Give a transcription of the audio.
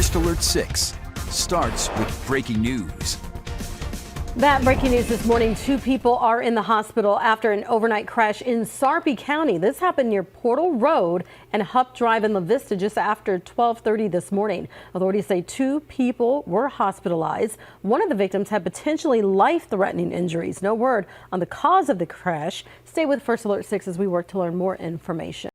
First Alert 6 starts with breaking news. That breaking news this morning, 2 people are in the hospital after an overnight crash in Sarpy County. This happened near Portal Road and Hupp Drive in Vista just after 12:30 this morning. Authorities say 2 people were hospitalized. One of the victims had potentially life-threatening injuries. No word on the cause of the crash. Stay with First Alert 6 as we work to learn more information.